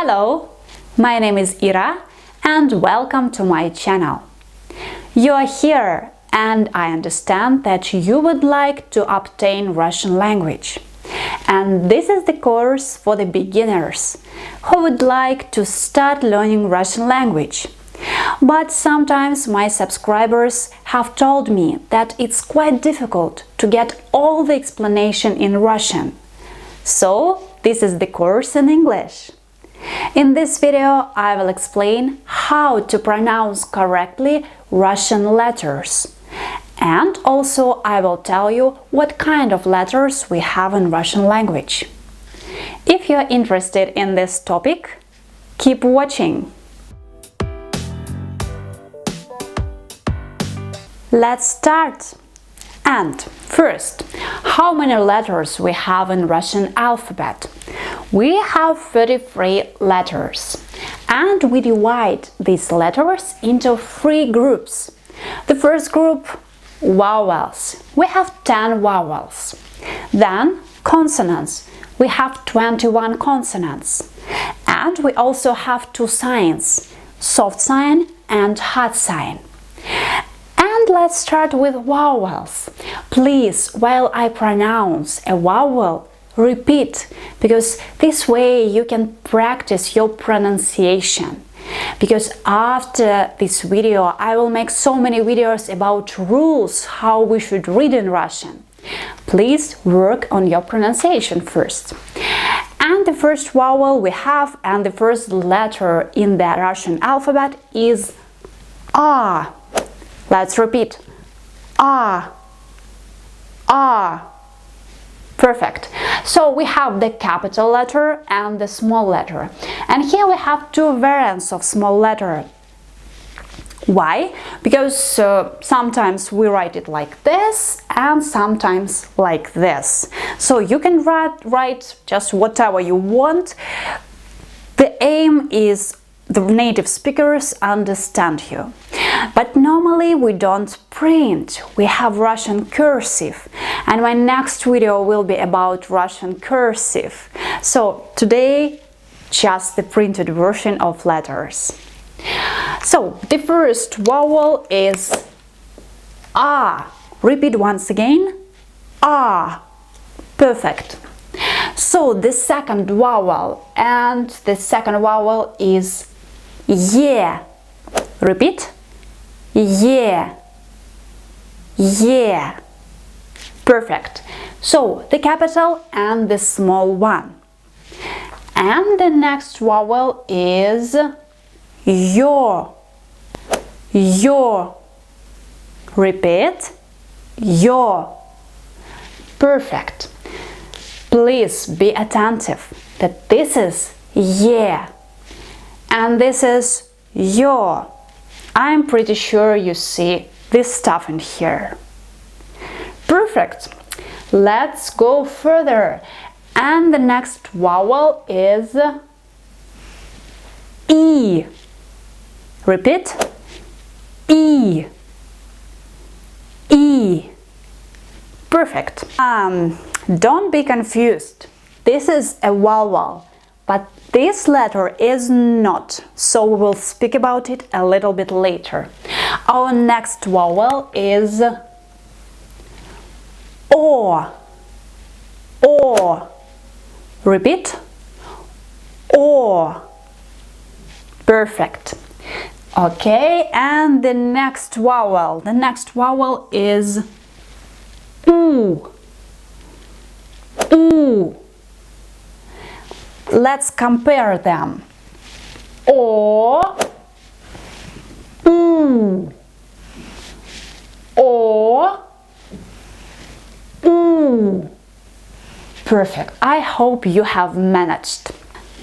Hello, my name is Ira and welcome to my channel. You are here and I understand that you would like to obtain Russian language. And this is the course for the beginners who would like to start learning Russian language. But sometimes my subscribers have told me that it's quite difficult to get all the explanation in Russian. So this is the course in English. In this video I will explain how to pronounce correctly Russian letters. And also I will tell you what kind of letters we have in Russian language. If you are interested in this topic, keep watching. Let's start. And first, how many letters we have in Russian alphabet? We have 33 letters, and we divide these letters into 3 groups. The first group, vowels. We have 10 vowels. Then consonants. We have 21 consonants. And we also have 2 signs, soft sign and hard sign. And let's start with vowels. Please, while I pronounce a vowel, repeat, because this way you can practice your pronunciation. Because after this video I will make so many videos about rules how we should read in Russian. Please work on your pronunciation first. And the first vowel we have and the first letter in the Russian alphabet is A. Let's repeat. A. A. Perfect. So we have the capital letter and the small letter. And here we have 2 variants of small letter. Why? Because sometimes we write it like this and sometimes like this. So you can write just whatever you want. The aim is the native speakers understand you. But normally we don't print, we have Russian cursive, and my next video will be about Russian cursive. So today just the printed version of letters. So the first vowel is A. Repeat once again. A. Perfect. So the second vowel, and the second vowel is Ye. Repeat. Ye. Ye. Perfect. So the capital and the small one. And the next vowel is Yo. Yo. Repeat. Yo. Perfect. Please be attentive that this is Ye and this is Yo. I'm pretty sure you see this stuff in here. Perfect. Let's go further. And the next vowel is E. Repeat. E. E. Perfect. Don't be confused. This is a vowel, but this letter is not, so we will speak about it a little bit later. Our next vowel is O. O. Repeat. O. Perfect. Okay, and the next vowel. The next vowel is U. U. Let's compare them. O. U. O. U. Perfect. I hope you have managed.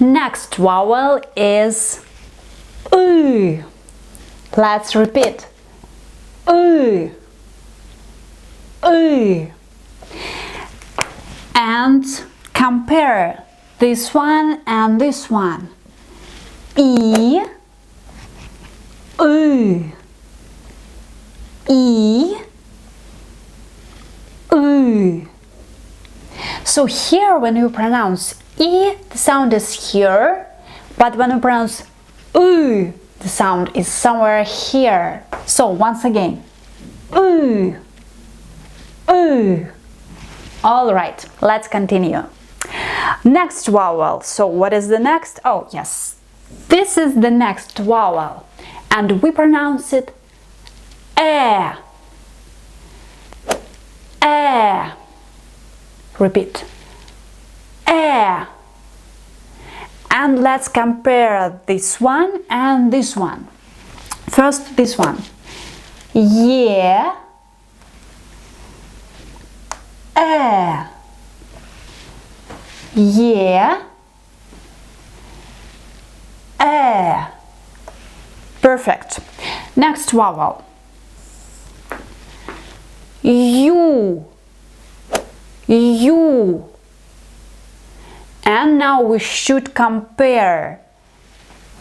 Next vowel is U. Let's repeat. U. U. And compare this one and this one. E. U. E. U. So here when you pronounce E, the sound is here. But when we pronounce the sound is somewhere here. So once again, all right, let's continue. Next vowel. So what is the next? Oh yes, this is the next vowel, and we pronounce it eh. Eh. Repeat. Eh. And let's compare this one and this one. First, this one. Yeah. Eh. Yeah. Eh. Perfect. Next vowel. You. You. And now we should compare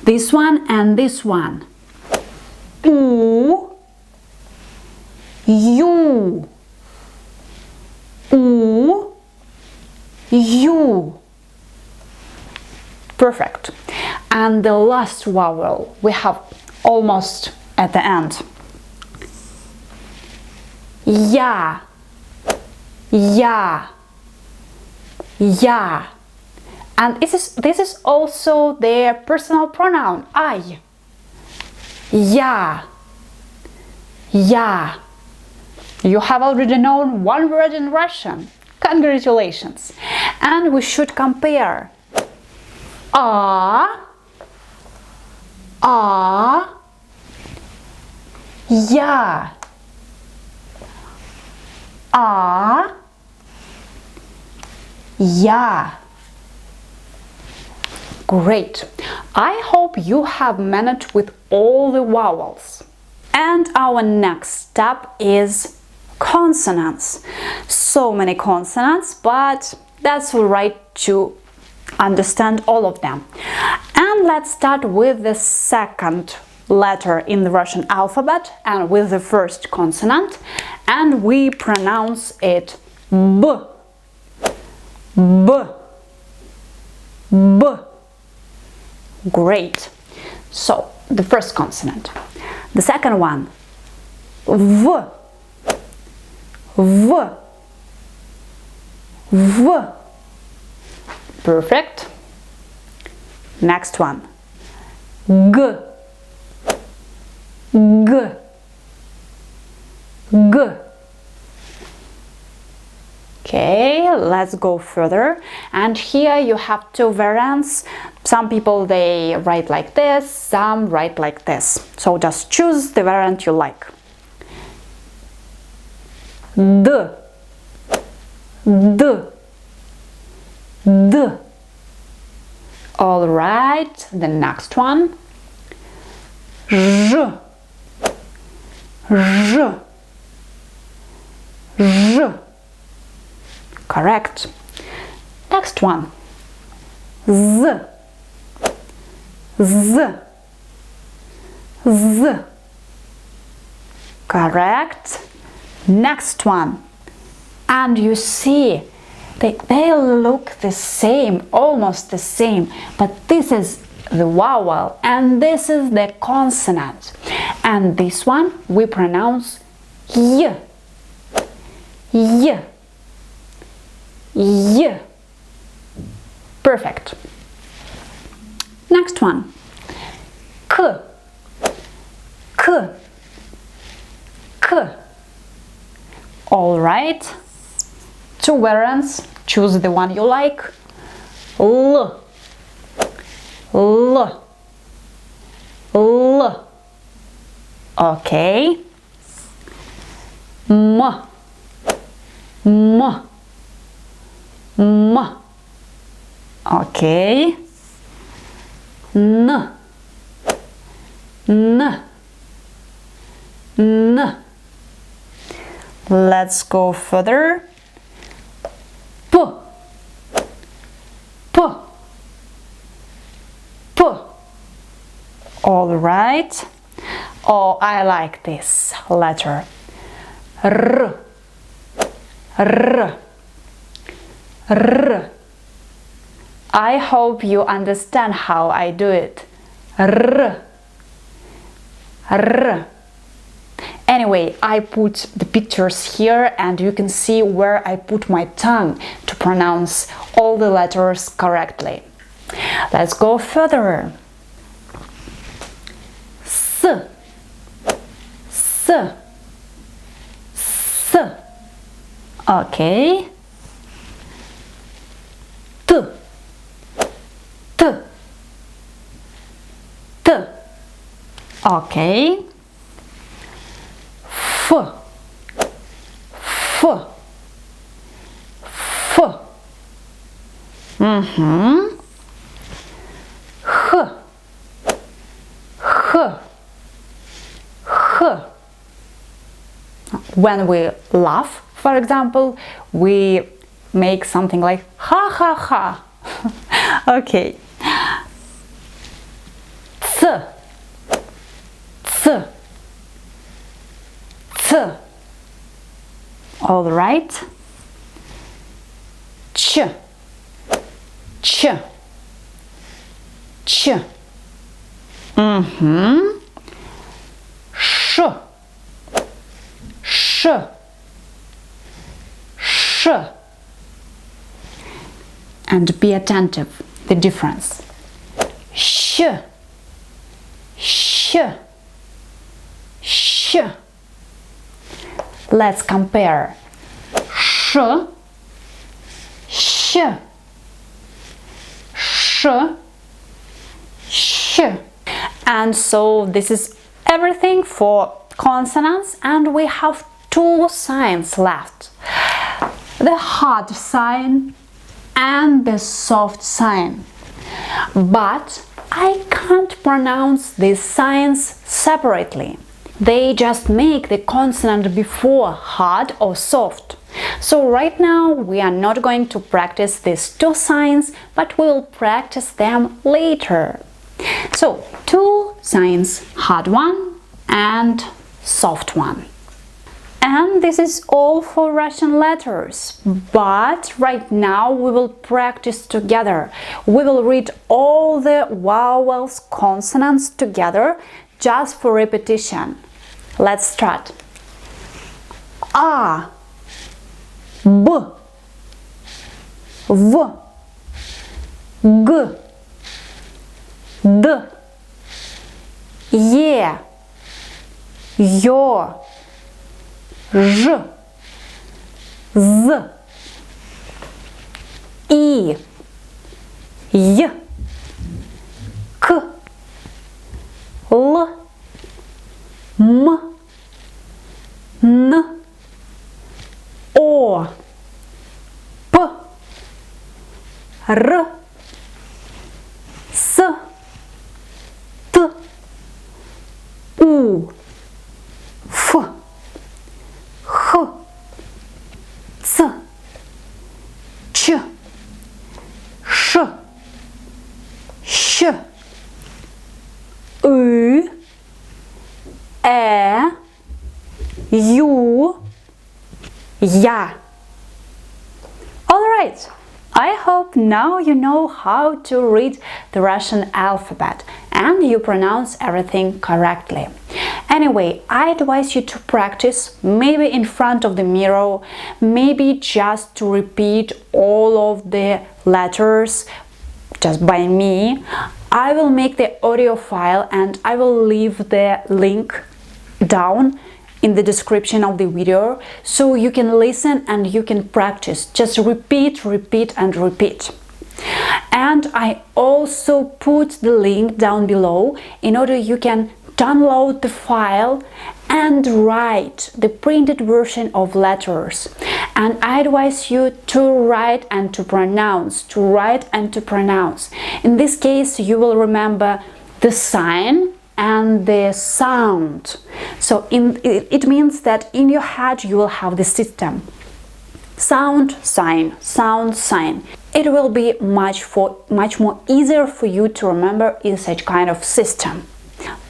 this one and this one. U. You. U. You. Perfect. And the last vowel we have almost at the end. Ya. Ya. Ya. And this is also their personal pronoun, I. Ya. Ya. You have already known one word in Russian. Congratulations. And we should compare. A. Ya. A. Ya. Great! I hope you have managed with all the vowels. And our next step is consonants. So many consonants, but that's all right to understand all of them. And let's start with the second letter in the Russian alphabet and with the first consonant, and we pronounce it B. B. B. Great. So the first consonant. The second one. V. V. V. Perfect. Next one. G. G. G. Okay, let's go further. And here you have two variants. Some people they write like this, some write like this. So just choose the variant you like. D. D. D. All right, the next one. J. J. J. Correct. Next one. Z. Z. Z. Correct. Next one. And you see, they look the same, almost the same, but this is the vowel and this is the consonant. And this one we pronounce Y. Y. Y. Perfect. Next one. K. K. K. All right. Two variants. Choose the one you like. L. L. L. Okay. M. M. M. Okay. N. N. N. Let's go further. P. P. P. All right. Oh, I like this letter. R. R. R. I hope you understand how I do it. R. R. Anyway, I put the pictures here and you can see where I put my tongue to pronounce all the letters correctly. Let's go further. S. S. S. Okay. T. T. T. Okay. F. F. F. H. H. H. When we laugh, for example, we make something like ha ha ha. Okay. Ц. Ц. Ц. All right. Ch. Ch. Ch. Ш. Ш. Sh. And be attentive, the difference. Sh. Sh. Sh. Let's compare. Sh. Sh. Sh. Sh. And so this is everything for consonants, and we have two signs left. The hard sign and the soft sign. But I can't pronounce these signs separately. They just make the consonant before hard or soft. So right now we are not going to practice these two signs, but we'll practice them later. So two signs, hard one and soft one. And this is all for Russian letters, but right now we will practice together. We will read all the vowels, consonants together, just for repetition. Let's start. A, B, V, G, D, Е, Ё, Ж, З, И, Й, К, Л, М, Н, О, П, Р, С, Т, У, Ф, Х, Ц, Ч, Ш, Щ, Ü, Э, Ю, Я. Alright, I hope now you know how to read the Russian alphabet and you pronounce everything correctly. Anyway, I advise you to practice, maybe in front of the mirror, maybe just to repeat all of the letters just by me. I will make the audio file and I will leave the link down in the description of the video, so you can listen and you can practice. Just repeat, repeat and repeat. And I also put the link down below in order you can download the file and write the printed version of letters. And I advise you to write and to pronounce, to write and to pronounce. In this case, you will remember the sign and the sound. So it means that in your head you will have the system. Sound, sign, sound, sign. It will be much more easier for you to remember in such kind of system.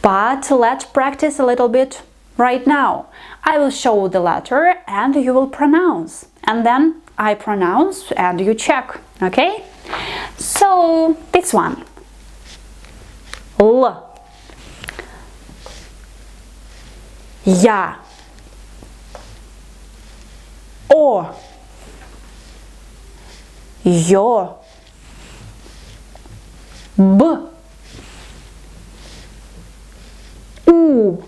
But let's practice a little bit right now. I will show the letter and you will pronounce. And then I pronounce and you check, okay? So this one. L. Я. О. Ё. Б. У.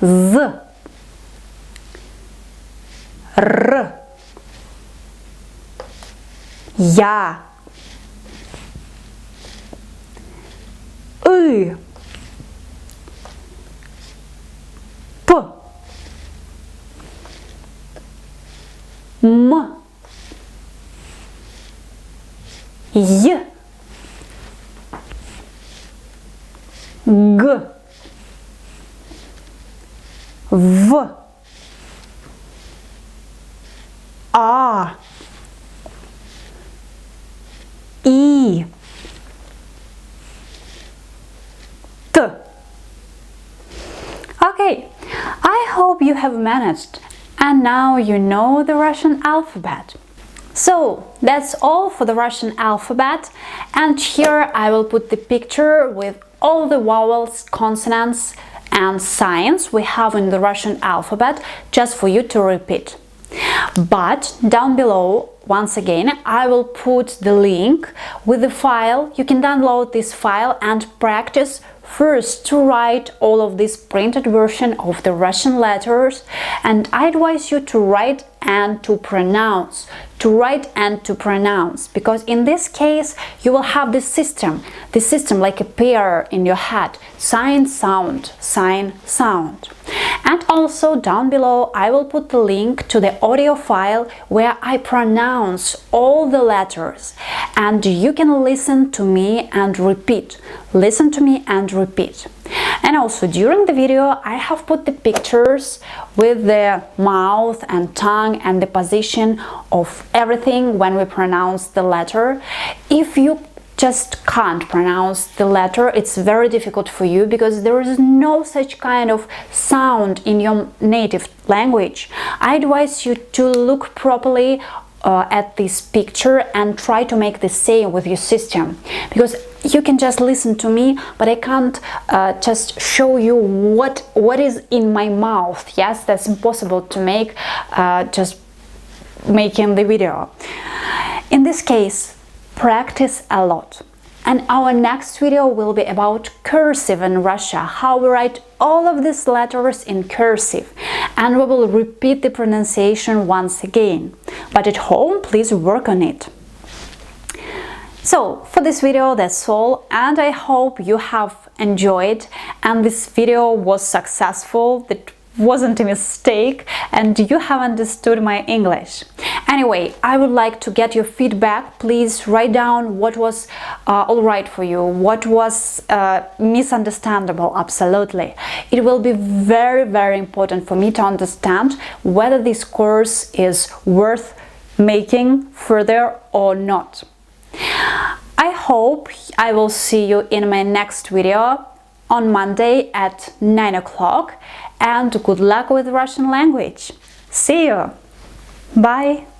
З. Р. Я. И. П. М. Й. Г. В. А. И. Т. Okay, I hope you have managed, and now you know the Russian alphabet. So that's all for the Russian alphabet, and here I will put the picture with all the vowels, consonants and signs we have in the Russian alphabet, just for you to repeat. But down below, once again, I will put the link with the file. You can download this file and practice first to write all of this printed version of the Russian letters, and I advise you to write and to pronounce, because in this case you will have this system like a pair in your head: sign, sound, sign, sound. And also down below I will put the link to the audio file where I pronounce all the letters, and you can listen to me and repeat. And also during the video I have put the pictures with the mouth and tongue and the position of everything when we pronounce the letter. If you just can't pronounce the letter, it's very difficult for you because there is no such kind of sound in your native language, I advise you to look properly at this picture and try to make the same with your system, because you can just listen to me, but I can't just show you what is in my mouth. Yes, that's impossible to make just making the video. In this case, practice a lot. And our next video will be about cursive in Russia, how we write all of these letters in cursive, and we will repeat the pronunciation once again. But at home, please work on it. So, for this video, that's all, and I hope you have enjoyed and this video was successful. That wasn't a mistake and you have understood my English. Anyway, I would like to get your feedback. Please write down what was alright for you, what was misunderstandable. Absolutely. It will be very important for me to understand whether this course is worth making further or not. I hope I will see you in my next video on Monday at 9 o'clock, and good luck with Russian language. See you! Bye!